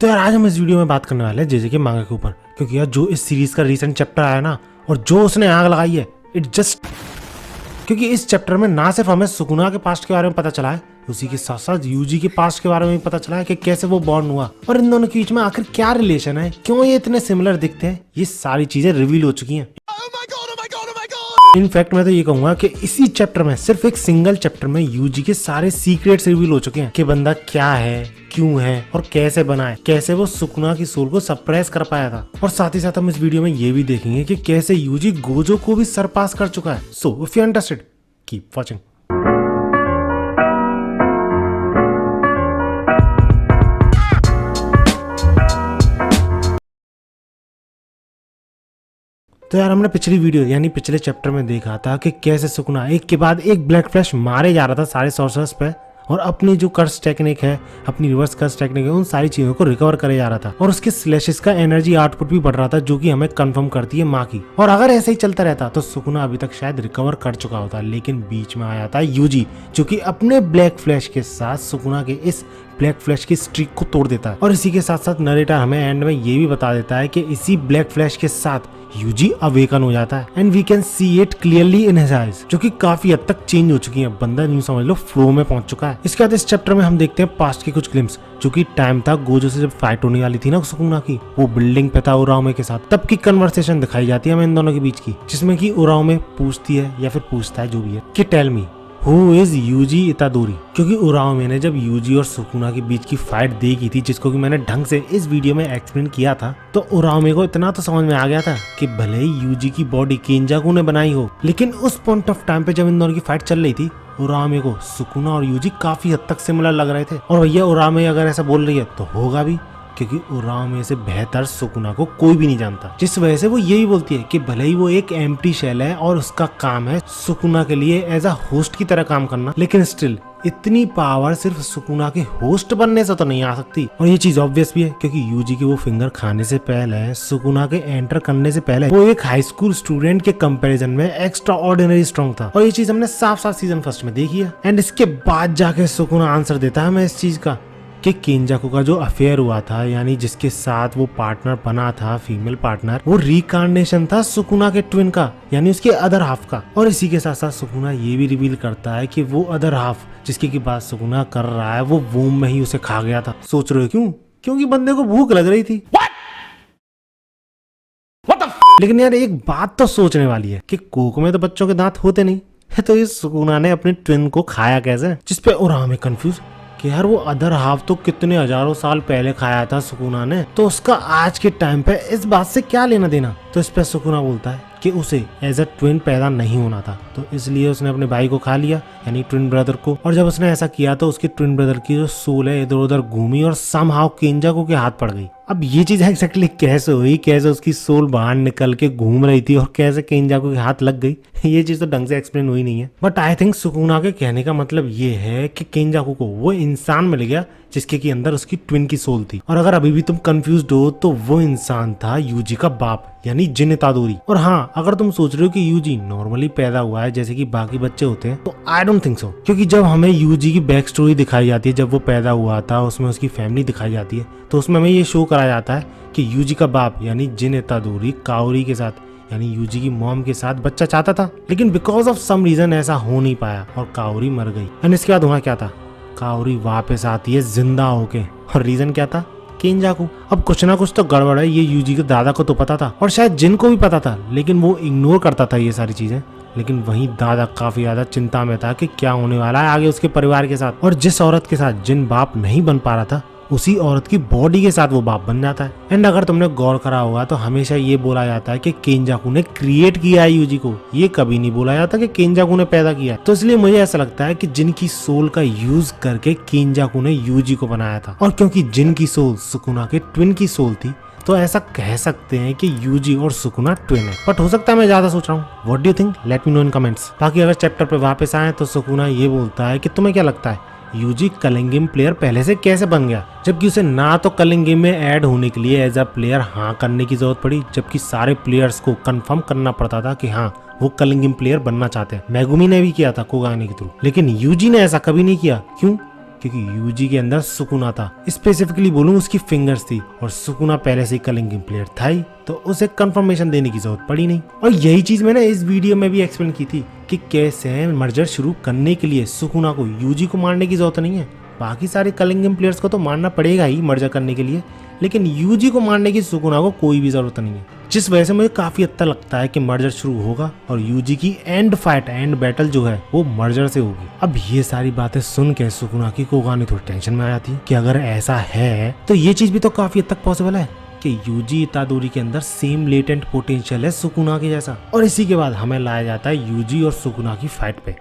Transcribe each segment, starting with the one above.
तो यार आज हम इस वीडियो में बात करने वाले हैं जेजे के मांगा के ऊपर, क्योंकि यार जो इस सीरीज का रिसेंट चैप्टर आया ना और जो उसने आग लगाई है इट जस्ट, क्योंकि इस चैप्टर में ना सिर्फ हमें सुकुना के पास्ट के बारे में पता चला है, उसी के साथ साथ यूजी के पास्ट के बारे में भी पता चला है कि कैसे वो बॉर्न हुआ और इन दोनों के बीच में आखिर क्या रिलेशन है, क्यों ये इतने सिमिलर दिखते हैं, ये सारी चीजें रिवील हो चुकी हैं। इनफैक्ट मैं तो ये कहूंगा कि इसी चैप्टर में, सिर्फ एक सिंगल चैप्टर में यूजी के सारे सीक्रेट्स रिवील हो चुके हैं कि बंदा क्या है, क्यों है और कैसे बना है, कैसे वो सुकुना की सोल को सप्रेस कर पाया था। और साथ ही साथ हम इस वीडियो में ये भी देखेंगे कि कैसे यूजी गोजो को भी सरपास कर चुका है। So if you interested keep watching. तो यार हमने पिछली वीडियो यानी पिछले चैप्टर में देखा था कि कैसे सुकुना एक के बाद एक ब्लैक फ्लैश मारे जा रहा था सारे सॉर्सरर्स पे और अपनी जो कर्स टेक्निक है, अपनी रिवर्स कर्स टेक्निक है, उन सारी चीजों को रिकवर करे जा रहा था और उसके स्लैशेस का एनर्जी आउटपुट भी बढ़ रहा था, जो कि हमें कंफर्म करती है माँ की। और अगर ऐसे ही चलता रहता तो सुकुना अभी तक शायद रिकवर कर चुका होता, लेकिन बीच में आया था यूजी, जो कि अपने ब्लैक फ्लैश के साथ सुकुना के इस ब्लैक फ्लैश की स्ट्रीक को तोड़ देता है। और इसी के साथ साथ नरेटर हमें एंड में ये भी बता देता है कि इसी ब्लैक फ्लैश के साथ यूजी अवेकन हो जाता है and we can see it clearly in his eyes, जो कि काफी हद तक चेंज हो चुकी है। बंदा यूं समझ लो फ्लो में पहुंच चुका है। इसके बाद इस चैप्टर में हम देखते हैं पास्ट के कुछ ग्लिम्स, जो कि टाइम था गोजो से जब फाइट होने वाली थी ना सुकुना की, वो बिल्डिंग पे था उराओमे के साथ, तब की कन्वर्सेशन दिखाई जाती है हमें इन दोनों के बीच की, जिसमें कि उराओमे पूछती है या फिर पूछता है जो भी है कि tell me who is Yuji Itadori, क्योंकि उराओमे ने जब यूजी और सुकुना के बीच की फाइट देखी थी, जिसको कि मैंने ढंग से इस वीडियो में एक्सप्लेन किया था, तो उराओमे को इतना तो समझ में आ गया था कि भले ही यूजी की बॉडी केंजाकू ने बनाई हो, लेकिन उस पॉइंट ऑफ टाइम पे जब इन दोनों की फाइट चल रही थी, उराओमे को सुकुना और यूजी काफी हद तक सिमिलर लग रहे थे। और भैया उराओमे अगर ऐसा बोल रही है तो होगा भी, क्योंकि उराओमे से बेहतर सुकुना को कोई भी नहीं जानता, जिस वजह से वो ये भी बोलती है कि भले ही वो एक एम्प्टी शेल है और उसका काम है सुकुना के लिए एज अ होस्ट की तरह काम करना, लेकिन स्टिल इतनी पावर सिर्फ सुकुना के होस्ट बनने से तो नहीं आ सकती। और ये चीज ऑब्वियस भी है, क्योंकि यूजी के वो फिंगर खाने से पहले, सुकुना के एंटर करने से पहले, वो एक हाई स्कूल स्टूडेंट के कंपैरिजन में एक्स्ट्रा ऑर्डिनरी स्ट्रॉन्ग था। और ये चीज हमने साफ साफ सीजन फर्स्ट में देखी है। एंड इसके बाद जाके सुकुना आंसर देता है हमें इस चीज का कि केंजाकू का जो अफेयर हुआ था, यानी जिसके साथ वो पार्टनर बना था, फीमेल पार्टनर, वो रिकार्नेशन था सुकुना के ट्विन का, यानी उसके अदर हाफ का। और इसी के साथ साथ सुकुना ये भी रिवील करता है कि वो अदर हाफ जिसकी की बात सुकुना कर रहा है, वो वूम में ही उसे खा गया था। सोच रहे हो क्यों? क्योंकि बंदे को भूख लग रही थी। लेकिन यार एक बात तो सोचने वाली है कि कोक में तो बच्चों के दांत होते नहीं, तो ये सुकुना ने अपने ट्विन को खाया कैसे? जिसपे उराओमे कंफ्यूज कि यार वो अदर हाफ तो कितने हजारों साल पहले खाया था सुकुना ने, तो उसका आज के टाइम पे इस बात से क्या लेना देना? तो इस पे सुकुना बोलता है कि उसे एज अ ट्विन पैदा नहीं होना था, तो इसलिए उसने अपने भाई को खा लिया, यानी ट्विन ब्रदर को। और जब उसने ऐसा किया तो उसके ट्विन ब्रदर की जो सोल है इधर उधर घूमी और समहाउ केंजाकू के हाथ पड़ गई। अब ये चीज एक्जैक्टली कैसे हुई, कैसे उसकी सोल बाहर निकल के घूम रही थी और कैसे केंजाकू के हाथ लग गई, ये चीज तो ढंग से एक्सप्लेन हुई नहीं है। बट आई थिंक सुकुना के कहने का मतलब ये है कि केंजाकू को वो इंसान मिल गया जिसके की अंदर उसकी ट्विन की सोल थी। और अगर अभी भी तुम कंफ्यूज्ड हो तो वो इंसान था यूजी का बाप, यानी जिन इतादोरी। और हाँ, अगर तुम सोच रहे हो कि यूजी नॉर्मली पैदा हुआ है जैसे कि बाकी बच्चे होते हैं, तो आई डोंट थिंक सो, क्योंकि जब हमें यूजी की बैक स्टोरी दिखाई जाती है, जब वो पैदा हुआ था, उसमें उसकी फैमिली दिखाई जाती है, तो उसमें हमें ये शो कराया जाता है कि यूजी का बाप यानी जिन इतादोरी काओरी के साथ, यानी यूजी की मॉम के साथ बच्चा चाहता था, लेकिन बिकॉज ऑफ सम रीजन ऐसा हो नहीं पाया और काओरी मर गई। एंड इसके बाद हुआ क्या था, काओरी वापस आती है जिंदा होके, और रीजन क्या था, केंजाकू। अब कुछ ना कुछ तो गड़बड़ है, ये यूजी के दादा को तो पता था और शायद जिन को भी पता था, लेकिन वो इग्नोर करता था ये सारी चीजें। लेकिन वहीं दादा काफी ज्यादा चिंता में था कि क्या होने वाला है आगे उसके परिवार के साथ। और जिस औरत के साथ जिन बाप नहीं बन पा रहा था, उसी औरत की बॉडी के साथ वो बाप बन जाता है। एंड अगर तुमने गौर करा होगा तो हमेशा ये बोला जाता है कि केंजाकू ने क्रिएट किया है यूजी को, ये कभी नहीं बोला जाता कि केंजाकू ने पैदा किया। तो इसलिए मुझे ऐसा लगता है कि जिन की सोल का यूज करके केंजाकू ने यूजी को बनाया था। और क्योंकि जिन की सोल सुकुना के ट्विन की सोल थी, तो ऐसा कह सकते हैं कि यूजी और सुकुना ट्विन है। बट हो सकता है मैं ज्यादा सोच रहा हूँ। What do you think? Let me know in comments. बाकी अगर चैप्टर पे वापस आए तो सुकुना ये बोलता है कि तुम्हें क्या लगता है यूजी कलिंग गेम प्लेयर पहले से कैसे बन गया, जबकि उसे ना तो कलिंग गेम में ऐड होने के लिए एज अ प्लेयर हाँ करने की जरूरत पड़ी, जबकि सारे प्लेयर्स को कंफर्म करना पड़ता था कि हाँ वो कलिंग गेम प्लेयर बनना चाहते हैं। मेगुमी ने भी किया था कोगाने के थ्रू, लेकिन यूजी ने ऐसा कभी नहीं किया। क्यों? क्योंकि यूजी के अंदर सुकुना था, स्पेसिफिकली बोलूं उसकी फिंगर्स थी, और सुकुना पहले से ही कलिंग प्लेयर था ही, तो उसे कंफर्मेशन देने की जरूरत पड़ी नहीं। और यही चीज मैंने इस वीडियो में भी एक्सप्लेन की थी कि कैसे मर्जर शुरू करने के लिए सुकुना को यूजी को मारने की जरूरत नहीं है, बाकी सारे कलिंग प्लेयर्स को तो मारना पड़ेगा ही मर्जर करने के लिए, लेकिन यूजी को मारने की सुकुना को कोई भी जरूरत नहीं है। जिस वजह से मुझे काफी हद तक लगता है कि मर्जर शुरू होगा और यूजी की एंड बैटल जो है वो मर्जर से होगी। अब ये सारी बातें सुन के सुकुना की कोगानी थोड़ी टेंशन में आ जाती कि अगर ऐसा है तो ये चीज भी तो काफी हद तक पॉसिबल है कि यूजी इतादोरी के अंदर सेम लेटेंट पोटेंशियल है सुकुना के जैसा। और इसी के बाद हमें लाया जाता है यूजी और सुकुना की फाइट पे,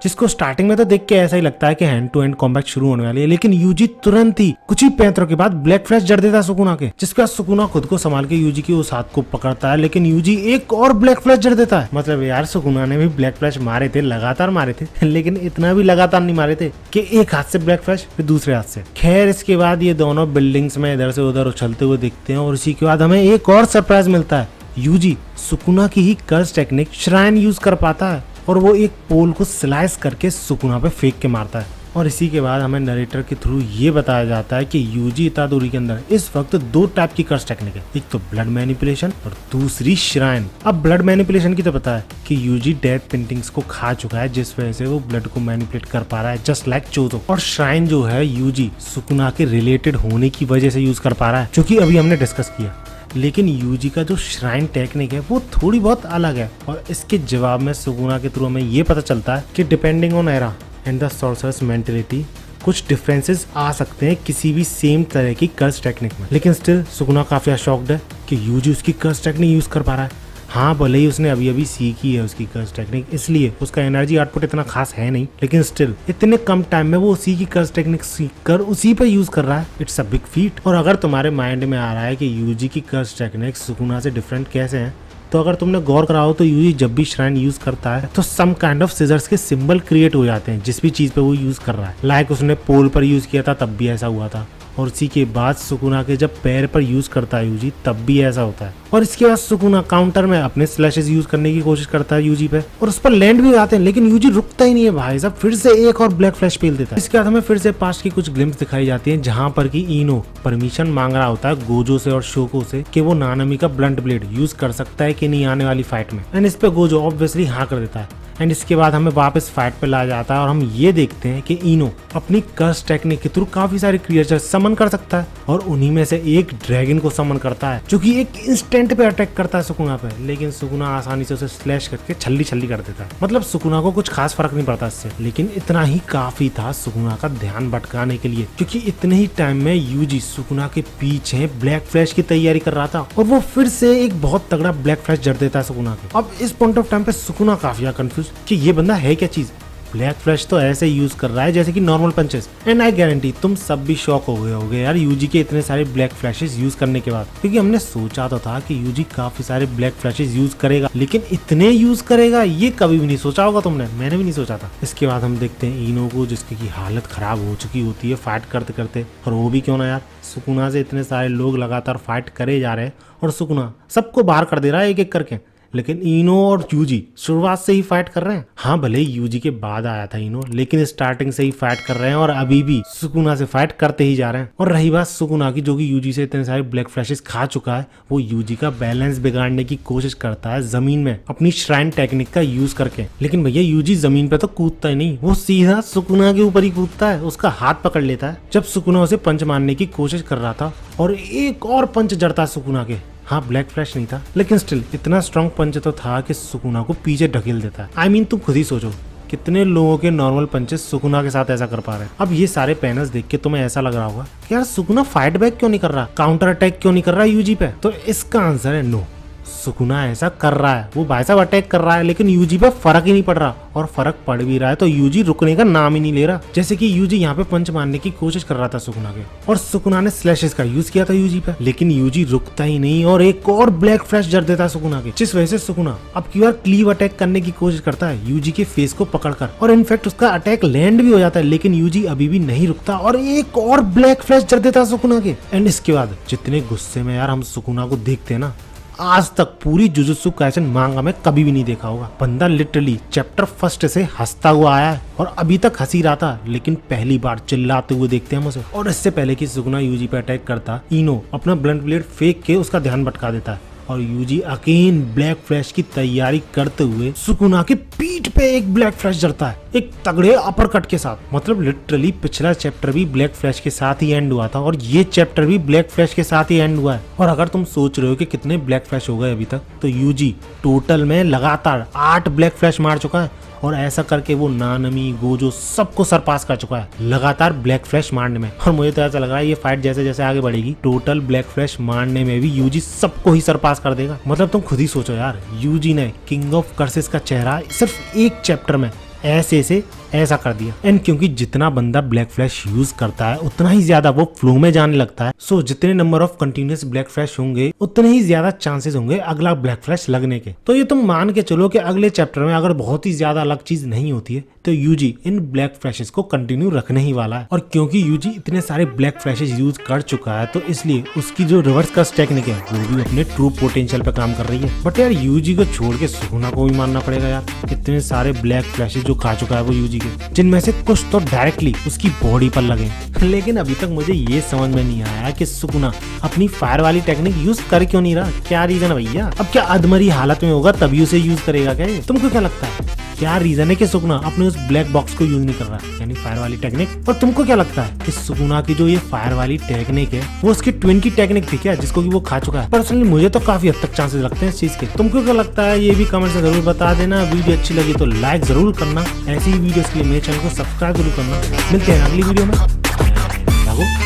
जिसको स्टार्टिंग में तो देख के ऐसा ही लगता है कि हैंड टू हैंड कॉम्बैट शुरू होने वाली है, लेकिन यूजी तुरंत ही कुछ ही पैंतरों के बाद ब्लैक फ्लैश जड़ देता है सुकुना के, जिसके बाद सुकुना खुद को संभाल के यूजी की उस हाथ को पकड़ता है, लेकिन यूजी एक और ब्लैक फ्लैश जड़ देता है। मतलब यार सुकुना ने भी ब्लैक फ्लैश मारे थे, लगातार मारे थे, लेकिन इतना भी लगातार नहीं मारे थे कि एक हाथ से ब्लैक फ्लैश फिर दूसरे हाथ से। खैर इसके बाद ये दोनों बिल्डिंग्स में इधर से उधर उछलते हुए दिखते हैं, और इसी के बाद हमें एक और सरप्राइज मिलता है। यूजी सुकुना की ही कर्स टेक्निक श्राइन यूज कर पाता है, और वो एक पोल को स्लाइस करके सुकुना पे फेंक के मारता है। और इसी के बाद हमें नरेटर के थ्रू ये बताया जाता है कि यूजी इतादोरी के अंदर इस वक्त दो टाइप की कर्स टेक्निक है, एक तो ब्लड मैनिपुलेशन और दूसरी श्राइन। अब ब्लड मैनिपुलेशन की तो पता है कि यूजी डेड पेंटिंग्स को खा चुका है, जिस वजह से वो ब्लड को मैनिपुलेट कर पा रहा है जस्ट लाइक चोजो। और श्राइन जो है यूजी सुकुना के रिलेटेड होने की वजह से यूज कर पा रहा है, जो कि अभी हमने डिस्कस किया। लेकिन यूजी का जो श्राइन टेक्निक है वो थोड़ी बहुत अलग है, और इसके जवाब में सुकुना के थ्रू हमें ये पता चलता है कि depending on era and the sorcerers mentality कुछ डिफरेंसेस आ सकते हैं किसी भी सेम तरह की कर्स टेक्निक में। लेकिन स्टिल सुकुना काफी शॉक्ड है कि यूजी उसकी कर्स टेक्निक यूज कर पा रहा है। हाँ भले ही उसने अभी अभी सीखी है उसकी कर्स टेक्निक, इसलिए उसका एनर्जी आउटपुट इतना खास है नहीं, लेकिन स्टिल इतने कम टाइम में वो उसी की कर्स टेक्निक सीख कर उसी पे यूज कर रहा है। It's a big feet. और अगर तुम्हारे माइंड में आ रहा है कि यूजी की कर्स टेक्निक सुकुना से डिफरेंट कैसे हैं, तो अगर तुमने गौर करा हो तो यूजी जब भी श्राइन यूज करता है तो सम काइंड ऑफ सीजर्स के सिंबल क्रिएट हो जाते हैं जिस भी चीज पे वो यूज कर रहा है। लाइक उसने पोल पर यूज किया था तब भी ऐसा हुआ था, और उसी के बाद सुकुना के जब पैर पर यूज करता है यूजी तब भी ऐसा होता है। और इसके बाद सुकुना काउंटर में अपने स्लैशेस यूज करने की कोशिश करता है यूजी पे, और उस पर लैंड भी आते हैं, लेकिन यूजी रुकता ही नहीं है भाई साहब, फिर से एक और ब्लैक फ्लैश पेल देता है। इसके बाद हमें फिर से पास्ट की कुछ ग्लिम्स दिखाई जाती है, जहाँ पर की इनो परमिशन मांग रहा होता है गोजो से और शोको से कि वो नानामी का ब्लंट ब्लेड यूज कर सकता है कि नहीं आने वाली फाइट में, एंड इस पे गोजो ऑब्वियसली हाँ कर देता है। एंड इसके बाद हमें वापस फाइट पे लाया जाता है, और हम ये देखते हैं कि इनो अपनी कर्स टेक्निक के थ्रू काफी सारे क्रिएचर समन कर सकता है, और उन्हीं में से एक ड्रैगन को समन करता है, जो कि एक इंस्टेंट पे अटैक करता है सुकुना पे, लेकिन सुकुना आसानी से उसे स्लैश करके छल्ली छल्ली कर देता है। मतलब सुकुना को कुछ खास फर्क नहीं पड़ता इससे, लेकिन इतना ही काफी था सुकुना का ध्यान भटकाने के लिए, क्योंकि इतने ही टाइम में यूजी सुकुना के पीछे ब्लैक फ्लैश की तैयारी कर रहा था, और वो फिर से एक बहुत तगड़ा ब्लैक फ्लैश जड़ देता है सुकुना के। अब इस पॉइंट ऑफ टाइम पे सुकुना काफी कंफ्यूज कि ये बंदा है क्या चीज। ब्लैक फ्लैश तो ऐसे यूज कर रहा है जैसे कि normal punches, and I guarantee तुम सब भी शॉक हो गए होगे यार यूजी के इतने सारे ब्लैक फ्लैशेस यूज करने के बाद, क्योंकि हमने सोचा तो था कि यूजी काफी सारे ब्लैक फ्लैशेस यूज करेगा, लेकिन इतने यूज करेगा ये कभी भी नहीं सोचा होगा तुमने, मैंने भी नहीं सोचा था। इसके बाद हम देखते हैं इनो को, जिसकी की हालत खराब हो चुकी होती है फाइट करते करते, और वो भी क्यों ना यार, सुकुना से इतने सारे लोग लगातार फाइट करे जा रहे हैं और सुकुना सबको बाहर कर दे रहा है एक एक करके, लेकिन इनो और यूजी शुरुआत से ही फाइट कर रहे हैं। हाँ भले ही यूजी के बाद आया था इनो, लेकिन स्टार्टिंग से ही फाइट कर रहे हैं, और अभी भी सुकुना से फाइट करते ही जा रहे हैं। और रही बात सुकुना की, जो कि यूजी से इतने सारे ब्लैक फ्लैशेस खा चुका है, वो यूजी का बैलेंस बिगाड़ने की कोशिश करता है जमीन में अपनी श्राइन टेक्निक का यूज करके, लेकिन भैया यूजी जमीन पे तो कूदता ही नहीं, वो सीधा सुकुना के ऊपर ही कूदता है, उसका हाथ पकड़ लेता है। जब सुकुना उसे पंच मारने की कोशिश कर रहा था, और एक और पंच जड़ता सुकुना के, हाँ ब्लैक फ्लैश नहीं था, लेकिन स्टिल इतना स्ट्रॉन्ग पंच तो था कि सुकुना को पीछे ढकेल देता है। आई मीन तुम खुद ही सोचो कितने लोगों के नॉर्मल पंचेस सुकुना के साथ ऐसा कर पा रहे हैं। अब ये सारे पैनल्स देख के तुम्हें ऐसा लग रहा होगा कि यार सुकुना फाइट बैक क्यों नहीं कर रहा, काउंटर अटैक क्यों नहीं कर रहा यूजी पे, तो इसका आंसर है नो। सुकुना ऐसा कर रहा है, वो भाई साहब अटैक कर रहा है, लेकिन यूजी पे फर्क ही नहीं पड़ रहा, और फर्क पड़ भी रहा है तो यूजी रुकने का नाम ही नहीं ले रहा। जैसे कि यूजी यहाँ पे पंच मारने की कोशिश कर रहा था सुकुना के, और सुकुना ने स्लैशेस का यूज किया था यूजी पे, लेकिन यूजी रुकता ही नहीं, और एक और ब्लैक फ्लैश जड़ देता है सुकुना के, जिस वजह से सुकुना अब की बार क्लीव अटैक करने की कोशिश करता है यूजी के फेस को पकड़कर, और इनफैक्ट उसका अटैक लैंड भी हो जाता है, लेकिन यूजी अभी भी नहीं रुकता, और एक और ब्लैक फ्लैश जड़ देता है सुकुना के। एंड इसके बाद जितने गुस्से में यार हम सुकुना को देखते हैं ना, आज तक पूरी जुजुत्सु काइसेन मांगा में कभी भी नहीं देखा होगा। बंदा लिटरली चैप्टर फर्स्ट से हंसता हुआ आया है और अभी तक हंसी रहा था, लेकिन पहली बार चिल्लाते हुए देखते हैं हम उसे। और इससे पहले कि सुकुना यूजी पे अटैक करता, इनो अपना ब्लंट ब्लेड फेंक के उसका ध्यान भटका देता है और यूजी अगेन ब्लैक फ्लैश की तैयारी करते हुए सुकुना के पीठ पे एक ब्लैक फ्लैश जड़ता है, एक तगड़े अपर कट के साथ। मतलब लिटरली पिछला चैप्टर भी ब्लैक फ्लैश के साथ ही एंड हुआ था और ये चैप्टर भी ब्लैक फ्लैश के साथ ही एंड हुआ है। और अगर तुम सोच रहे हो कि कितने ब्लैक फ्लैश हो गए अभी तक, तो यूजी टोटल में लगातार 8 ब्लैक फ्लैश मार चुका है और ऐसा करके वो नानमी गोजो सबको सरपास कर चुका है लगातार ब्लैक फ्लैश मारने में। और मुझे तो ऐसा लग रहा है ये फाइट जैसे जैसे आगे बढ़ेगी, टोटल ब्लैक फ्लैश मारने में भी यूजी सबको ही सरपास कर देगा। मतलब तुम खुद ही सोचो यार, यूजी ने किंग ऑफ कर्सेस का चेहरा सिर्फ एक चैप्टर में ऐसे से ऐसा कर दिया। एंड क्योंकि जितना बंदा ब्लैक फ्लैश यूज करता है उतना ही ज्यादा वो फ्लो में जाने लगता है, सो जितने number of continuous black flash होंगे उतने ही ज्यादा चांसेस होंगे अगला ब्लैक फ्लैश लगने के। तो ये तुम मान के चलो कि अगले चैप्टर में अगर बहुत ही ज्यादा अलग चीज नहीं होती है तो यूजी इन ब्लैक फ्लैशेस को कंटिन्यू रखने ही वाला है। और क्योंकि यूजी इतने सारे ब्लैक फ्लैशेस यूज कर चुका है तो इसलिए उसकी जो रिवर्स कर्स टेक्निक है वो भी अपने ट्रू पोटेंशियल पे काम कर रही है। बट यार यूजी को छोड़ के सुकुना को भी मानना पड़ेगा यार, इतने सारे ब्लैक फ्लैशेस जो खा चुका है वो यूजी के, जिनमें से कुछ तो डायरेक्टली उसकी बॉडी पर लगे। लेकिन अभी तक मुझे ये समझ में नहीं आया कि सुकुना अपनी फायर वाली टेक्निक यूज कर क्यों नहीं रहा। क्या रीजन है भैया? अब क्या अधमरी हालत में होगा तभी उसे यूज करेगा क्या? तुमको क्या लगता है क्या रीजन है कि सुकुना अपने उस ब्लैक बॉक्स को यूज नहीं कर रहा है, यानी फायर वाली टेक्निक? और तुमको क्या लगता है कि सुकुना की जो ये फायर वाली टेक्निक है वो उसकी ट्विन की टेक्निक थी क्या, जिसको कि वो खा चुका है? पर्सनली मुझे तो काफी हद तक चांसेस लगते हैं इस चीज के। तुमको क्या लगता है ये भी कमेंट से जरूर बता देना। वीडियो अच्छी लगी तो लाइक जरूर करना, ऐसी ही वीडियोस के लिए मेरे चैनल को सब्सक्राइब जरूर करना। मिलते हैं अगली वीडियो में।